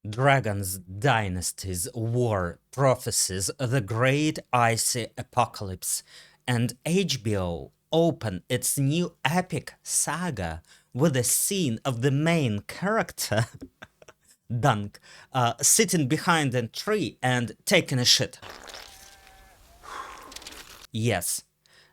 Dragons, dynasties, war, prophecies, the great icy apocalypse, and HBO opened its new epic saga with a scene of the main character, Dunk, sitting behind a tree and taking a shit. Yes,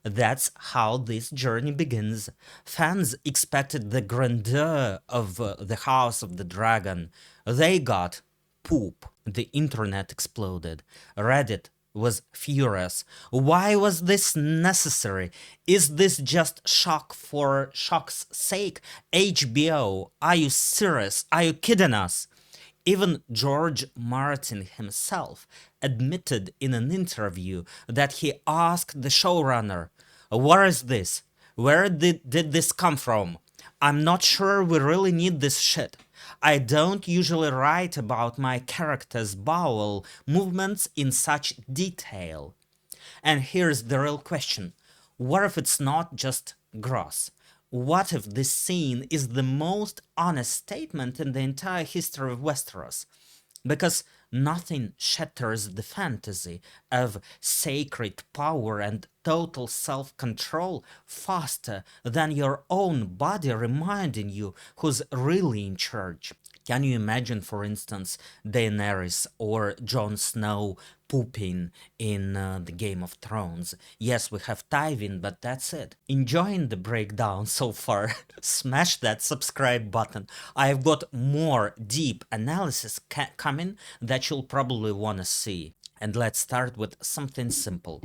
that's how this journey begins. Fans expected the grandeur of the House of the Dragon. They got poop. The internet exploded. Reddit was furious. Why was this necessary? Is this just shock for shock's sake? HBO, are you serious? Are you kidding us? Even George Martin himself admitted in an interview that he asked the showrunner, "What is this? Where did this come from? I'm not sure we really need this shit. I don't usually write about my character's bowel movements in such detail." And here's the real question. What if it's not just gross? What if this scene is the most honest statement in the entire history of Westeros? Because nothing shatters the fantasy of sacred power and total self-control faster than your own body reminding you who's really in charge. Can you imagine, for instance, Daenerys or Jon Snow pooping in the Game of Thrones? Yes, we have Tywin, but that's it. Enjoying the breakdown so far? Smash that subscribe button. I've got more deep analysis coming that you'll probably want to see. And let's start with something simple.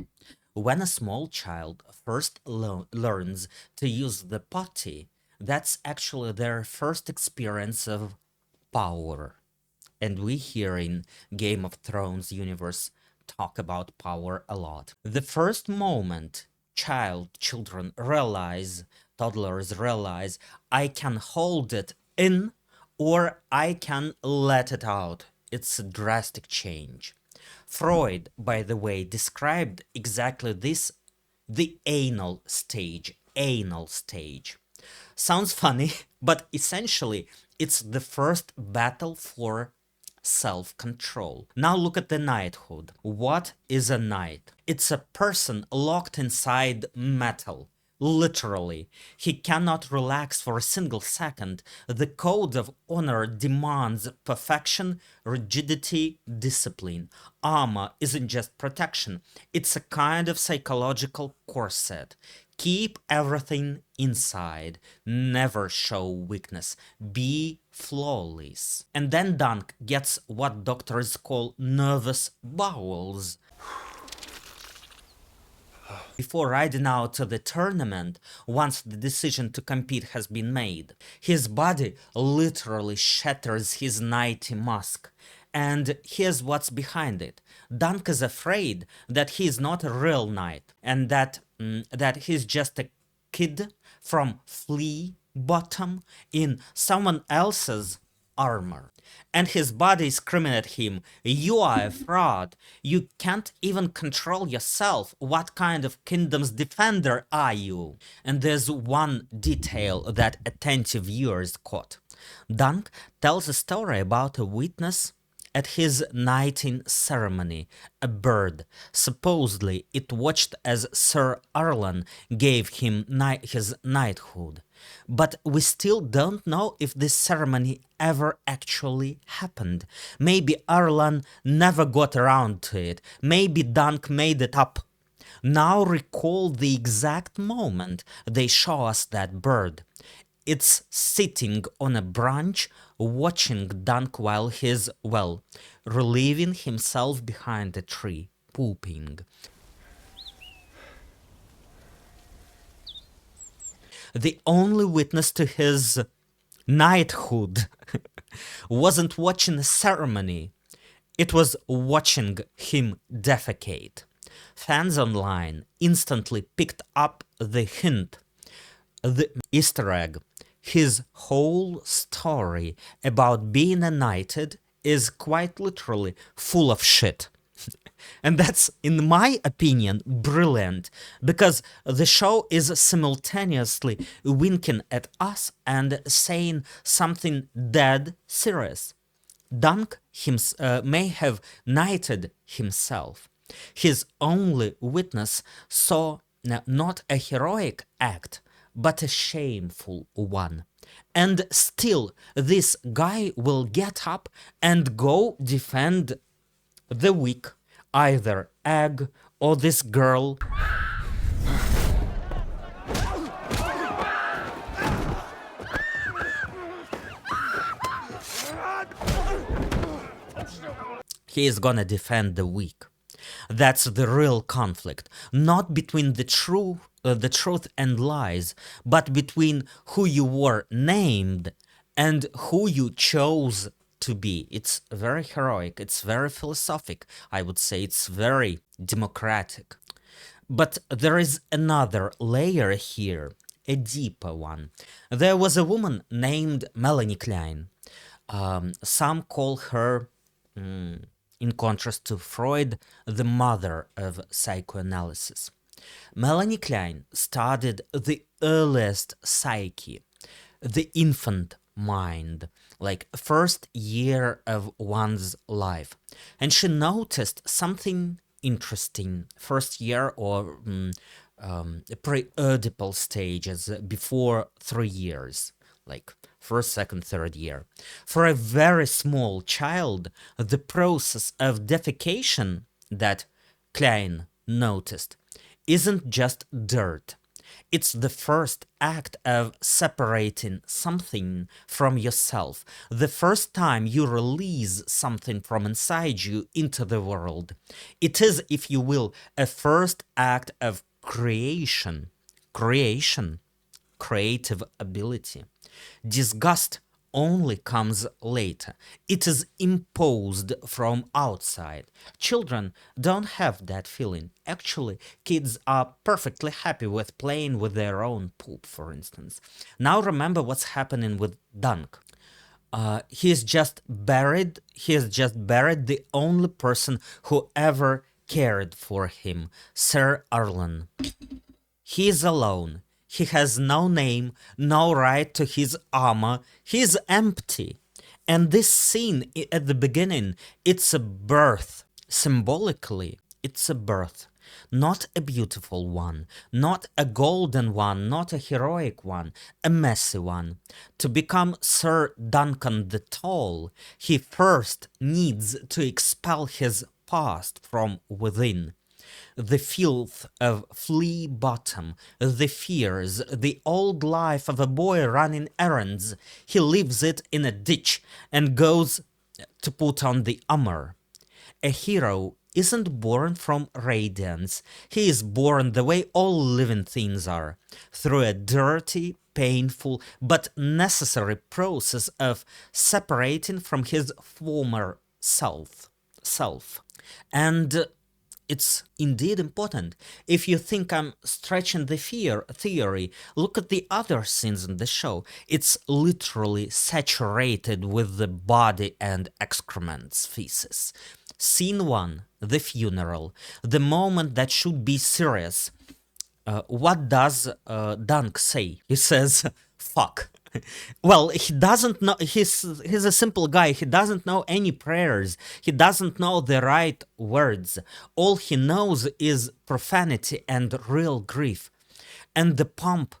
When a small child first learns to use the potty, that's actually their first experience of power. And we here in Game of Thrones universe talk about power a lot. The first moment children realize, toddlers realize, I can hold it in or I can let it out. It's a drastic change. Freud, by the way, described exactly this, the anal stage. Anal stage. Sounds funny, but essentially it's the first battle for self-control. Now look at the knighthood. What is a knight? It's a person locked inside metal. Literally, he cannot relax for a single second. The code of honor demands perfection, rigidity, discipline. Armor isn't just protection, it's a kind of psychological corset. Keep everything inside. Never show weakness. Be flawless. And then Dunk gets what doctors call nervous bowels. Before riding out to the tournament, once the decision to compete has been made, his body literally shatters his knighty mask. And here's what's behind it. Dunk is afraid that he's not a real knight, and that he's just a kid from Flea Bottom in someone else's armor. And his body is screaming at him, "You are a fraud. You can't even control yourself. What kind of kingdom's defender are you?" And there's one detail that attentive viewers caught. Dunk tells a story about a witness at his knighting ceremony, a bird. Supposedly, it watched as Sir Arlan gave him his knighthood. But we still don't know if this ceremony ever actually happened. Maybe Arlan never got around to it. Maybe Dunk made it up. Now recall the exact moment they show us that bird. It's sitting on a branch, watching Dunk while he's, well, relieving himself behind a tree, pooping. The only witness to his knighthood wasn't watching the ceremony, it was watching him defecate. Fans online instantly picked up the hint, the Easter egg. His whole story about being a knighted is quite literally full of shit. And that's, in my opinion, brilliant, because the show is simultaneously winking at us and saying something dead serious. Dunk may have knighted himself. His only witness saw not a heroic act, but a shameful one. And still, this guy will get up and go defend the weak, either Egg or this girl. He is gonna defend the weak. That's the real conflict, not between the truth and lies, but between who you were named and who you chose to be. It's very heroic, it's very philosophic, I would say it's very democratic. But there is another layer here, a deeper one. There was a woman named Melanie Klein. Some call her, in contrast to Freud, the mother of psychoanalysis. Melanie Klein studied the earliest psyche, the infant mind, like first year of one's life. And she noticed something interesting, first year or pre-Oedipal stages before 3 years, like first, second, third year. For a very small child, the process of defecation that Klein noticed isn't just dirt. It's the first act of separating something from yourself, the first time you release something from inside you into the world. It is, if you will, a first act of creation, creative ability. Disgust only comes later. It is imposed from outside. Children don't have that feeling. Actually, kids are perfectly happy with playing with their own poop, for instance. Now remember what's happening with Dunk. He is just buried the only person who ever cared for him, Sir Arlen. He is alone. He has no name, no right to his armor. He is empty. And this scene at the beginning, it's a birth. Symbolically, it's a birth. Not a beautiful one, not a golden one, not a heroic one, a messy one. To become Sir Duncan the Tall, he first needs to expel his past from within. The filth of flea bottom, the fears, the old life of a boy running errands. He leaves it in a ditch and goes to put on the armor. A hero isn't born from radiance. He is born the way all living things are, through a dirty, painful, but necessary process of separating from his former self. And it's indeed important. If you think I'm stretching the theory, look at the other scenes in the show. It's literally saturated with the body and excrements, feces. Scene 1, the funeral, the moment that should be serious. What does Dunk say? He says, fuck. Well, he doesn't know, he's a simple guy, he doesn't know any prayers, he doesn't know the right words. All he knows is profanity and real grief. And the pomp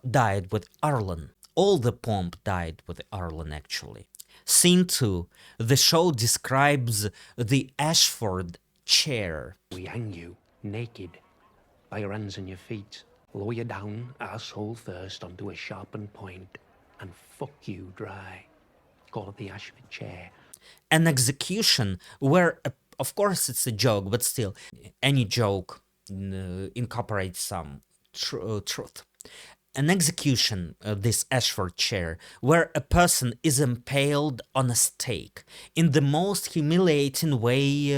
died with Arlen. All the pomp died with Arlen, actually. Scene 2, the show describes the Ashford chair. We hang you naked by your hands and your feet, lower you down, asshole first, onto a sharpened point, and fuck you dry. Call it the Ashford chair. An execution where, of course it's a joke, but still, any joke incorporates some truth. An execution, this Ashford chair, where a person is impaled on a stake in the most humiliating way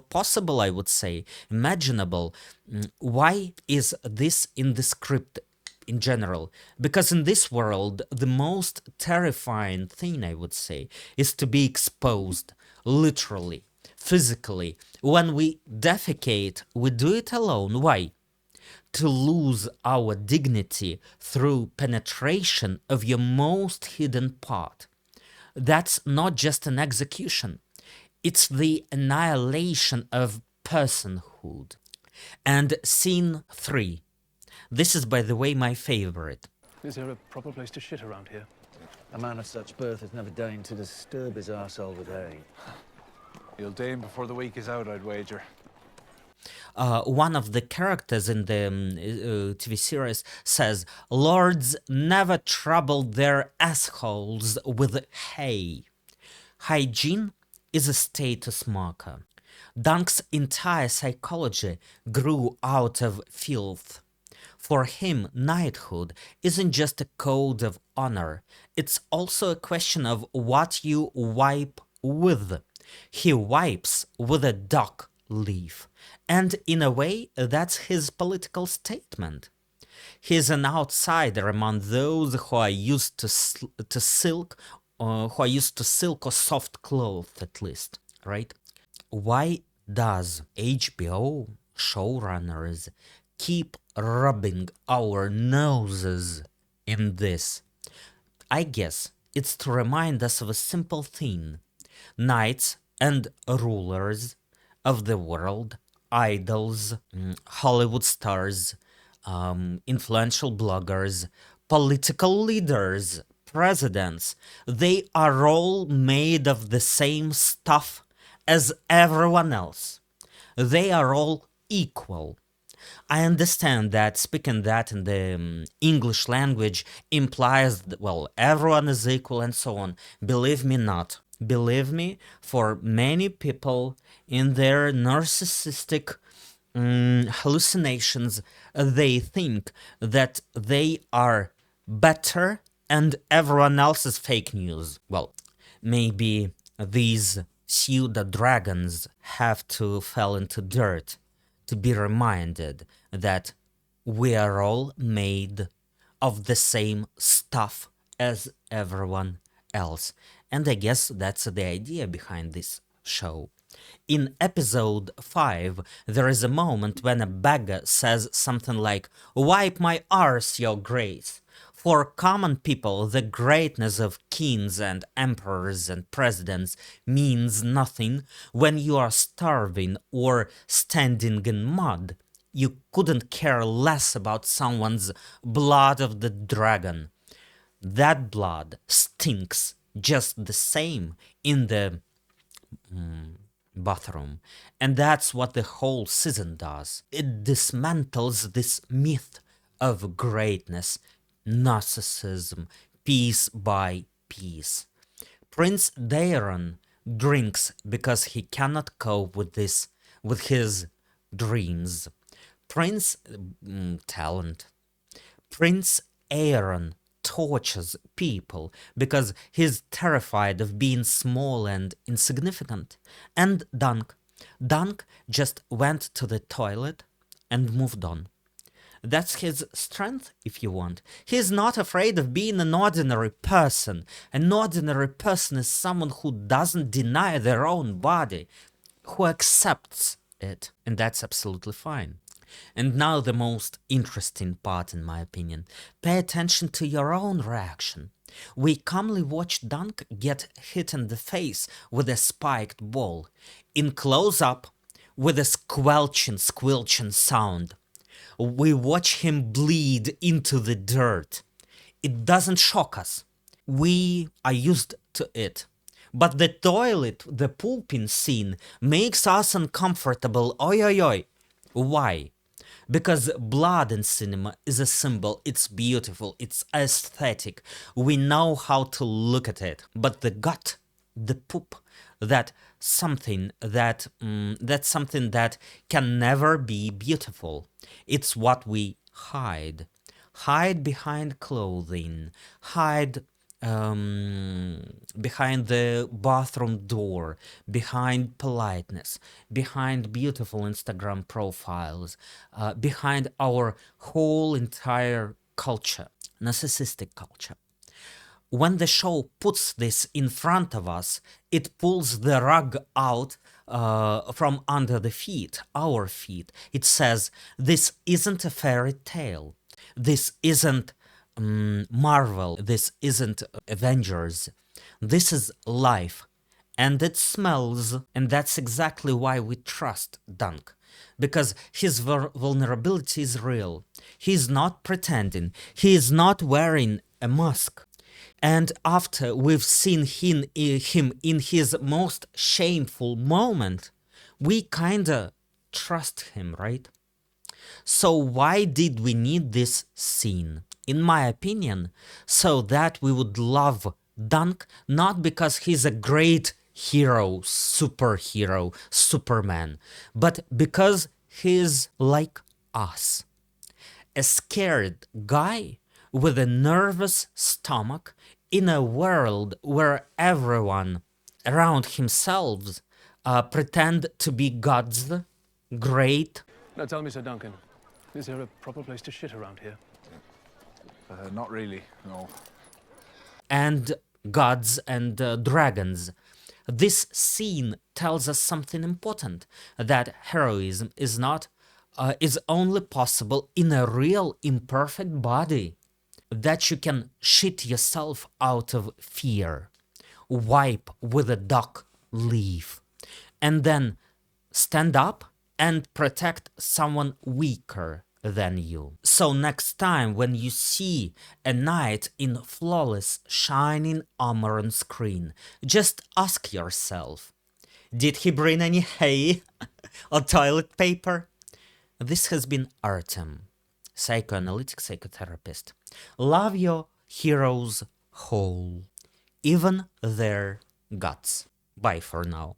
possible, I would say, imaginable. Why is this in the script in general? Because in this world, the most terrifying thing, I would say, is to be exposed, literally, physically, When we defecate, we do it alone. Why? To lose our dignity through penetration of your most hidden part. That's not just an execution, it's the annihilation of personhood. And scene 3. This is, by the way, my favorite. Is there a proper place to shit around here? A man of such birth has never deigned to disturb his arsehole with hay. He'll deign before the week is out, I'd wager. One of the characters in the TV series says, "Lords never troubled their assholes with hay." Hygiene is a status marker. Dunk's entire psychology grew out of filth. For him, knighthood isn't just a code of honor, it's also a question of what you wipe with. He wipes with a dock leaf, and in a way, that's his political statement. He's an outsider among those who are used to silk, or soft clothes, at least, right? Why does HBO showrunners keep rubbing our noses in this? I guess it's to remind us of a simple thing. Knights and rulers of the world, idols, Hollywood stars, influential bloggers, political leaders, presidents, they are all made of the same stuff as everyone else. They are all equal. I understand that speaking that in the English language implies that, well, everyone is equal and so on. Believe me not. Believe me, for many people in their narcissistic hallucinations, they think that they are better and everyone else is fake news. Well, maybe these pseudo-dragons have to fall into dirt to be reminded that we are all made of the same stuff as everyone else. And I guess that's the idea behind this show. In episode 5, there is a moment when a beggar says something like, "Wipe my arse, your grace." For common people, the greatness of kings and emperors and presidents means nothing when you are starving or standing in mud. You couldn't care less about someone's blood of the dragon. That blood stinks just the same in the bathroom. And that's what the whole season does. It dismantles this myth of greatness, narcissism, piece by piece. Prince Daeron drinks because he cannot cope with his dreams. Prince talent. Prince Aaron tortures people because he's terrified of being small and insignificant. And Dunk just went to the toilet and moved on. That's his strength, if you want. He's not afraid of being an ordinary person. An ordinary person is someone who doesn't deny their own body, who accepts it, and that's absolutely fine. And now the most interesting part, in my opinion. Pay attention to your own reaction. We calmly watch Dunk get hit in the face with a spiked ball. In close-up, with a squelching sound. We watch him bleed into the dirt. It doesn't shock us. We are used to it. But the toilet, the pooping scene, makes us uncomfortable. Oi, oi, oi. Why? Because blood in cinema is a symbol, it's beautiful, it's aesthetic. We know how to look at it. But the gut, the poop, that's something that can never be beautiful. It's what we hide. Hide behind clothing, hide behind the bathroom door, behind politeness, behind beautiful Instagram profiles, behind our whole entire culture, narcissistic culture. When the show puts this in front of us, it pulls the rug out from under the feet, our feet. It says, this isn't a fairy tale. This isn't Marvel. This isn't Avengers. This is life. And it smells, and that's exactly why we trust Dunk. Because his vulnerability is real. He's not pretending. He is not wearing a mask. And after we've seen him in his most shameful moment, we kinda trust him, right? So why did we need this scene? In my opinion, so that we would love Dunk, not because he's a great hero, superhero, Superman, but because he's like us. A scared guy with a nervous stomach in a world where everyone around himself pretend to be gods, great. Now tell me, Sir Duncan, is there a proper place to shit around here? Not really, no. And gods and dragons. This scene tells us something important, that heroism is not is only possible in a real imperfect body, that you can shit yourself out of fear, wipe with a duck leaf, and then stand up and protect someone weaker than you. So next time when you see a knight in flawless shining armor on screen, just ask yourself, did he bring any hay or toilet paper? This has been Artem, psychoanalytic psychotherapist. Love your heroes whole, even their guts. Bye for now.